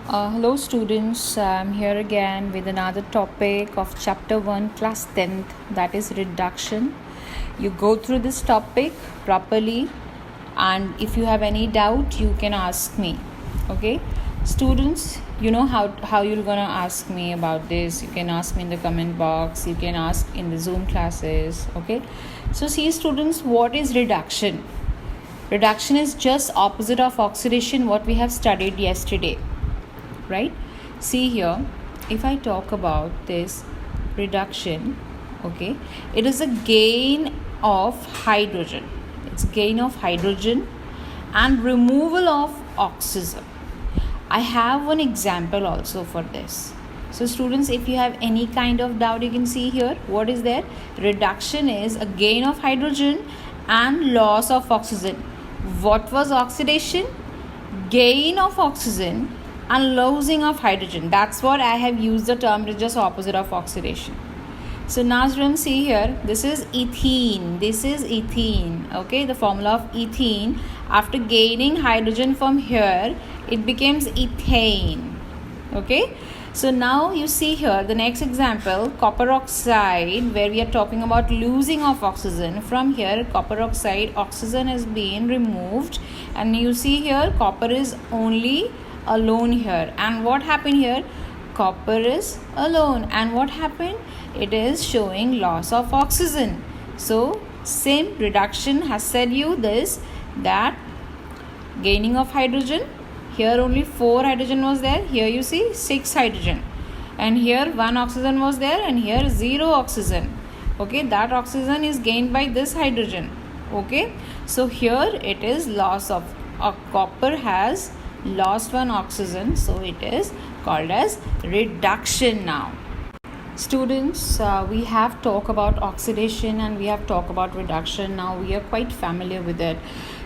Hello students, I'm here again with another topic of chapter 1 class 10th, that is reduction. You go through this topic properly, and if you have any doubt you can ask me. Okay students, you know how you're gonna ask me about this. You can ask me in the comment box, you can ask in the Zoom classes. Okay, so see students, what is reduction? Reduction is just opposite of oxidation, what we have studied yesterday, right? See here, if I talk about this reduction, okay, it is a gain of hydrogen. It's gain of hydrogen and removal of oxygen. I have one example also for this. So students, if you have any kind of doubt, you can see here what is there. Reduction is a gain of hydrogen and loss of oxygen. What was oxidation? Gain of oxygen and losing of hydrogen. That's what I have used the term, just opposite of oxidation. So now students, see here, this is ethene. Okay, the formula of ethene, after gaining hydrogen from here, it becomes ethane. Okay, so now you see here the next example, copper oxide, where we are talking about losing of oxygen. From here, copper oxide, oxygen is being removed, and you see here copper is only alone here. And what happened here? Copper is alone, and what happened? It is showing loss of oxygen. So same reduction has said you this, that gaining of hydrogen, here only 4 hydrogen was there, here you see 6 hydrogen, and here 1 oxygen was there, and here 0 oxygen. Okay, that oxygen is gained by this hydrogen. Okay, so here it is loss of copper has lost 1 oxygen, so it is called as reduction. Now students, we have talked about oxidation and we have talked about reduction. Now we are quite familiar with it.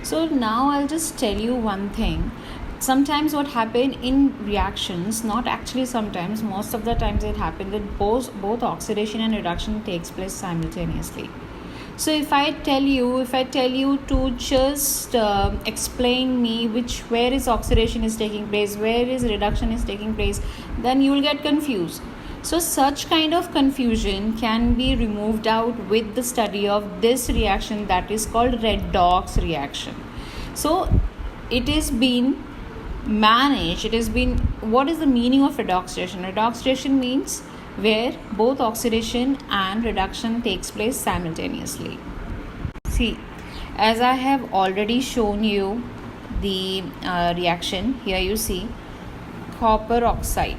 So now I'll just tell you one thing. Sometimes what happen in reactions, not actually sometimes, most of the times it happens that both oxidation and reduction takes place simultaneously. So if I tell you to just explain me where is oxidation is taking place, where is reduction is taking place, then you will get confused. So such kind of confusion can be removed out with the study of this reaction, that is called redox reaction. So it is been managed, what is the meaning of redox reaction? Redox reaction means where both oxidation and reduction takes place simultaneously. See, as I have already shown you the reaction, here you see copper oxide,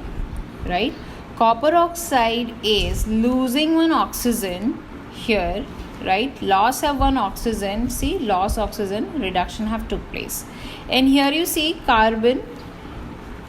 right? Copper oxide is losing 1 oxygen here, right? Loss of 1 oxygen, see, loss oxygen, reduction have took place. And here you see carbon.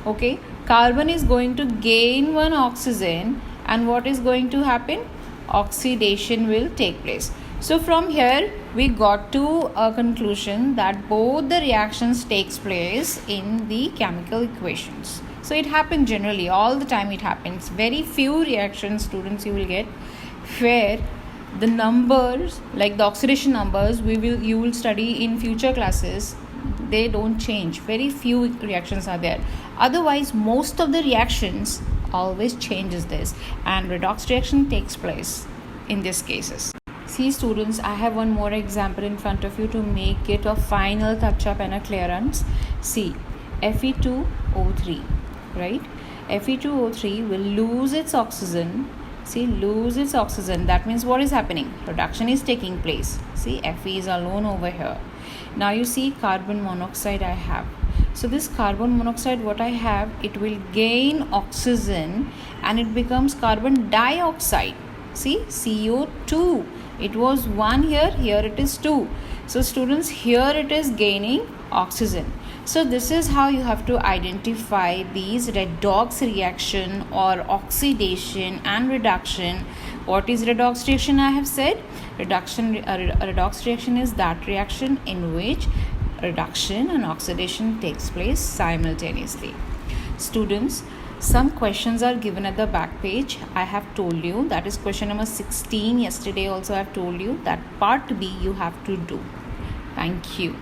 Okay, carbon is going to gain 1 oxygen, and what is going to happen? Oxidation will take place. So from here we got to a conclusion that both the reactions takes place in the chemical equations. So it happens generally, all the time it happens. Very few reactions, students, you will get where the numbers, like the oxidation numbers, you will study in future classes, they don't change. Very few reactions are there. Otherwise, most of the reactions always changes this, and redox reaction takes place in these cases. See students, I have one more example in front of you to make it a final touch up and a clearance. See, Fe2O3, right? Fe2O3 will lose its oxygen. See, lose its oxygen. That means what is happening? Reduction is taking place. See, Fe is alone over here. Now you see carbon monoxide I have. So this carbon monoxide, what I have, it will gain oxygen and it becomes carbon dioxide. See, CO2. It was 1 here, here it is 2. So students, here it is gaining oxygen. So this is how you have to identify these redox reaction or oxidation and reduction. What is redox reaction? I have said redox reaction is that reaction in which reduction and oxidation takes place simultaneously. Students, some questions are given at the back page. I have told you that is question number 16. Yesterday also I have told you that part B you have to do. Thank you.